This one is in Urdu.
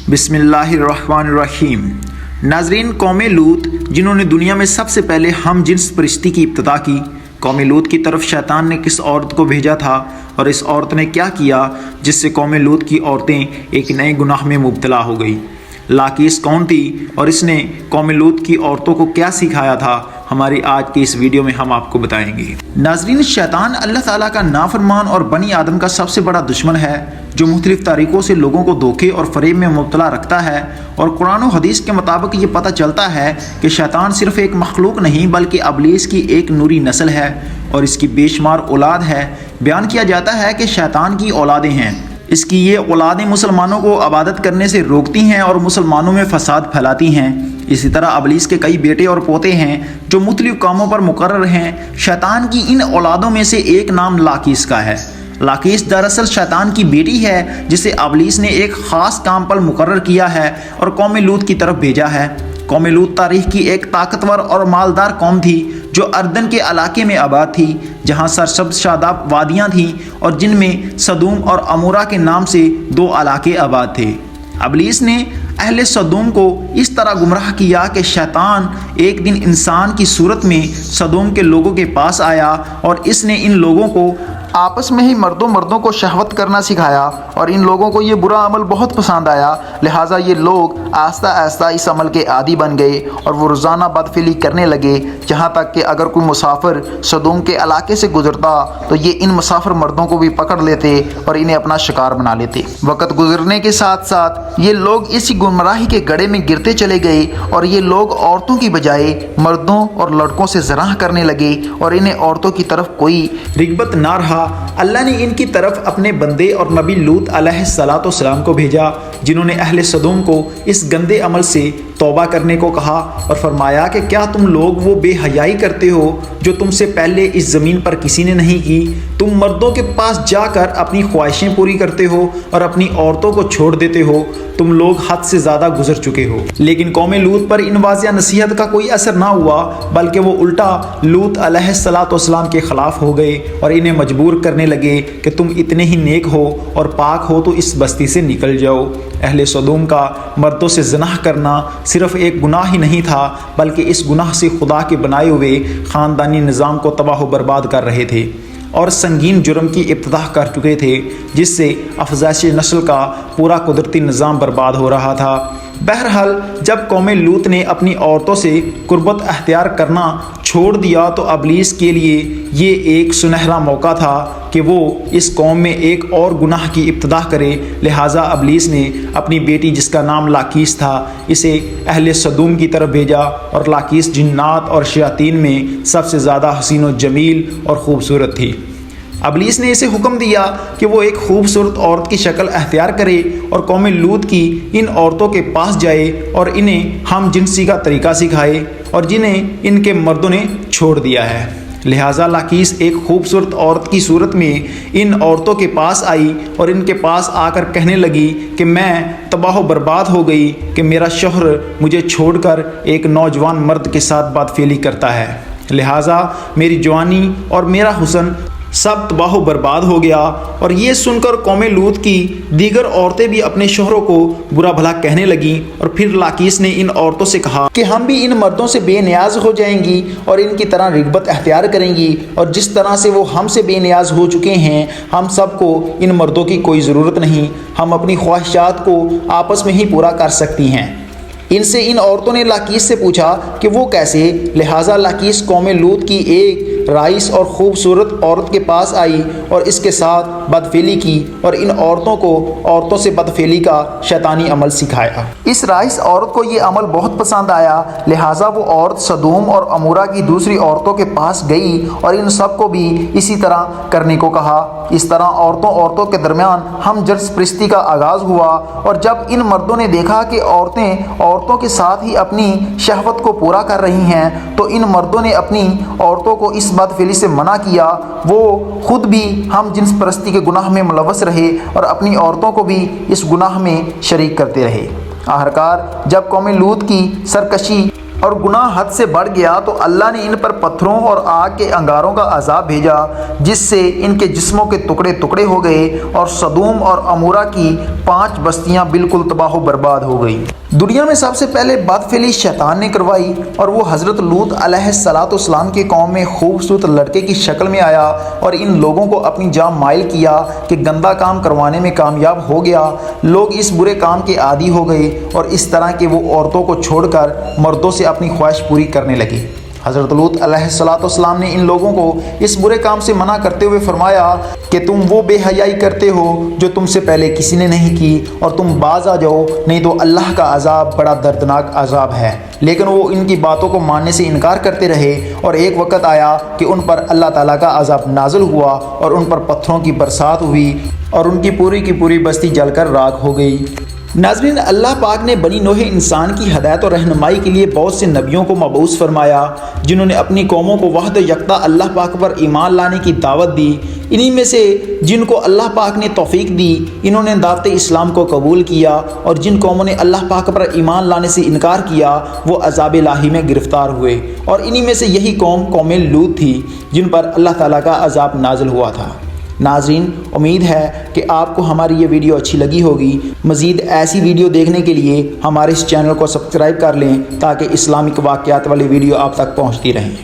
بسم اللہ الرحمن الرحیم۔ ناظرین، قوم لوط جنہوں نے دنیا میں سب سے پہلے ہم جنس پرستی کی ابتدا کی، قوم لوط کی طرف شیطان نے کس عورت کو بھیجا تھا اور اس عورت نے کیا کیا جس سے قوم لوط کی عورتیں ایک نئے گناہ میں مبتلا ہو گئی؟ لاقیس کون تھی اور اس نے قوم لوط کی عورتوں کو کیا سکھایا تھا؟ ہماری آج کی اس ویڈیو میں ہم آپ کو بتائیں گے۔ ناظرین، شیطان اللہ تعالیٰ کا نافرمان اور بنی آدم کا سب سے بڑا دشمن ہے جو مختلف طریقوں سے لوگوں کو دھوکے اور فریب میں مبتلا رکھتا ہے، اور قرآن و حدیث کے مطابق یہ پتہ چلتا ہے کہ شیطان صرف ایک مخلوق نہیں بلکہ ابلیس کی ایک نوری نسل ہے اور اس کی بے شمار اولاد ہے۔ بیان کیا جاتا ہے کہ شیطان کی اولادیں ہیں، اس کی یہ اولادیں مسلمانوں کو عبادت کرنے سے روکتی ہیں اور مسلمانوں میں فساد پھیلاتی ہیں۔ اسی طرح ابلیس کے کئی بیٹے اور پوتے ہیں جو مختلف کاموں پر مقرر ہیں۔ شیطان کی ان اولادوں میں سے ایک نام لاقیس کا ہے۔ لاقیس دراصل شیطان کی بیٹی ہے جسے ابلیس نے ایک خاص کام پر مقرر کیا ہے اور قوم لوط کی طرف بھیجا ہے۔ قوم لوط تاریخ کی ایک طاقتور اور مالدار قوم تھی جو اردن کے علاقے میں آباد تھی، جہاں سرسبز شاداب وادیاں تھیں اور جن میں سدوم اور عمورہ کے نام سے دو علاقے آباد تھے۔ ابلیس نے اہل سدوم کو اس طرح گمراہ کیا کہ شیطان ایک دن انسان کی صورت میں سدوم کے لوگوں کے پاس آیا اور اس نے ان لوگوں کو آپس میں ہی مردوں کو شہوت کرنا سکھایا، اور ان لوگوں کو یہ برا عمل بہت پسند آیا، لہٰذا یہ لوگ آہستہ آہستہ اس عمل کے عادی بن گئے اور وہ روزانہ بدفعلی کرنے لگے، یہاں تک کہ اگر کوئی مسافر سدوم کے علاقے سے گزرتا تو یہ ان مسافر مردوں کو بھی پکڑ لیتے اور انہیں اپنا شکار بنا لیتے۔ وقت گزرنے کے ساتھ ساتھ یہ لوگ اسی گمراہی کے گڑھے میں گرتے چلے گئے اور یہ لوگ عورتوں کی بجائے مردوں اور لڑکوں سے زراح کرنے لگے اور انہیں عورتوں کی طرف کوئی رغبت نہ رہا۔ اللہ نے ان کی طرف اپنے بندے اور نبی لوط علیہ السلام کو بھیجا، جنہوں نے اہل سدوم کو اس گندے عمل سے توبہ کرنے کو کہا اور فرمایا کہ کیا تم لوگ وہ بے حیائی کرتے ہو جو تم سے پہلے اس زمین پر کسی نے نہیں کی؟ تم مردوں کے پاس جا کر اپنی خواہشیں پوری کرتے ہو اور اپنی عورتوں کو چھوڑ دیتے ہو۔ تم لوگ حد سے زیادہ گزر چکے ہو۔ لیکن قوم لوط پر ان واضح نصیحت کا کوئی اثر نہ ہوا، بلکہ وہ الٹا لوط علیہ السلام کے خلاف ہو گئے اور انہیں مجبور کرنے لگے کہ تم اتنے ہی نیک ہو اور پاک ہو تو اس بستی سے نکل جاؤ۔ اہل سدوم کا مردوں سے زنا کرنا صرف ایک گناہ ہی نہیں تھا، بلکہ اس گناہ سے خدا کے بنائے ہوئے خاندانی نظام کو تباہ و برباد کر رہے تھے اور سنگین جرم کی ابتدا کر چکے تھے، جس سے افزائش نسل کا پورا قدرتی نظام برباد ہو رہا تھا۔ بہرحال جب قوم لوط نے اپنی عورتوں سے قربت اختیار کرنا چھوڑ دیا تو ابلیس کے لیے یہ ایک سنہرا موقع تھا کہ وہ اس قوم میں ایک اور گناہ کی ابتدا کرے، لہٰذا ابلیس نے اپنی بیٹی جس کا نام لاقیس تھا اسے اہل سدوم کی طرف بھیجا، اور لاقیس جنات اور شیاطین میں سب سے زیادہ حسین و جمیل اور خوبصورت تھی۔ ابلیس نے اسے حکم دیا کہ وہ ایک خوبصورت عورت کی شکل اختیار کرے اور قوم لوط کی ان عورتوں کے پاس جائے اور انہیں ہم جنسی کا طریقہ سکھائے اور جنہیں ان کے مردوں نے چھوڑ دیا ہے۔ لہٰذا لاقیس ایک خوبصورت عورت کی صورت میں ان عورتوں کے پاس آئی اور ان کے پاس آ کر کہنے لگی کہ میں تباہ و برباد ہو گئی کہ میرا شوہر مجھے چھوڑ کر ایک نوجوان مرد کے ساتھ بدفعلی کرتا ہے، لہٰذا میری جوانی اور میرا حسن سب تباہ و برباد ہو گیا۔ اور یہ سن کر قوم لوط کی دیگر عورتیں بھی اپنے شوہروں کو برا بھلا کہنے لگیں، اور پھر لاقیس نے ان عورتوں سے کہا کہ ہم بھی ان مردوں سے بے نیاز ہو جائیں گی اور ان کی طرح رغبت اختیار کریں گی، اور جس طرح سے وہ ہم سے بے نیاز ہو چکے ہیں ہم سب کو ان مردوں کی کوئی ضرورت نہیں، ہم اپنی خواہشات کو آپس میں ہی پورا کر سکتی ہیں۔ ان سے ان عورتوں نے لاقیس سے پوچھا کہ وہ کیسے، لہٰذا لاقیس قوم لوط کی ایک رائس اور خوبصورت عورت کے پاس آئی اور اس کے ساتھ بدفعلی کی اور ان عورتوں کو عورتوں سے بدفعلی کا شیطانی عمل سکھایا۔ اس رائس عورت کو یہ عمل بہت پسند آیا، لہٰذا وہ عورت سدوم اور عمورہ کی دوسری عورتوں کے پاس گئی اور ان سب کو بھی اسی طرح کرنے کو کہا۔ اس طرح عورتوں کے درمیان ہم جنس پرستی کا آغاز ہوا، اور جب ان مردوں نے دیکھا کہ عورتوں کے ساتھ ہی اپنی شہوت کو پورا کر رہی ہیں تو ان مردوں نے اپنی عورتوں کو اس بدفعلی سے منع کیا۔ وہ خود بھی ہم جنس پرستی کے گناہ میں ملوث رہے اور اپنی عورتوں کو بھی اس گناہ میں شریک کرتے رہے۔ آخرکار جب قوم لوط کی سرکشی اور گناہ حد سے بڑھ گیا تو اللہ نے ان پر پتھروں اور آگ کے انگاروں کا عذاب بھیجا، جس سے ان کے جسموں کے ٹکڑے ٹکڑے ہو گئے، اور سدوم اور عمورہ کی 5 بستیاں بالکل تباہ و برباد ہو گئی۔ دنیا میں سب سے پہلے بدفعلی شیطان نے کروائی، اور وہ حضرت لوط علیہ السلام کی قوم میں خوبصورت لڑکے کی شکل میں آیا اور ان لوگوں کو اپنی جانب مائل کیا کہ گندا کام کروانے میں کامیاب ہو گیا۔ لوگ اس برے کام کے عادی ہو گئے اور اس طرح کہ وہ عورتوں کو چھوڑ کر مردوں سے اپنی خواہش پوری کرنے لگے۔ حضرت لوط علیہ السلام نے ان لوگوں کو اس برے کام سے منع کرتے ہوئے فرمایا کہ تم وہ بے حیائی کرتے ہو جو تم سے پہلے کسی نے نہیں کی، اور تم باز آ جاؤ، نہیں تو اللہ کا عذاب بڑا دردناک عذاب ہے۔ لیکن وہ ان کی باتوں کو ماننے سے انکار کرتے رہے، اور ایک وقت آیا کہ ان پر اللہ تعالیٰ کا عذاب نازل ہوا اور ان پر پتھروں کی برسات ہوئی اور ان کی پوری بستی جل کر راکھ ہو گئی۔ ناظرین، اللہ پاک نے بنی نوح انسان کی ہدایت اور رہنمائی کے لیے بہت سے نبیوں کو مبعوث فرمایا، جنہوں نے اپنی قوموں کو وحدہ یکتا اللہ پاک پر ایمان لانے کی دعوت دی۔ انہی میں سے جن کو اللہ پاک نے توفیق دی، انہوں نے دعوت اسلام کو قبول کیا، اور جن قوموں نے اللہ پاک پر ایمان لانے سے انکار کیا وہ عذاب الہی میں گرفتار ہوئے، اور انہی میں سے یہی قوم لوط تھی جن پر اللہ تعالیٰ کا عذاب نازل ہوا تھا۔ ناظرین، امید ہے کہ آپ کو ہماری یہ ویڈیو اچھی لگی ہوگی۔ مزید ایسی ویڈیو دیکھنے کے لیے ہمارے اس چینل کو سبسکرائب کر لیں تاکہ اسلامک واقعات والی ویڈیو آپ تک پہنچتی رہیں۔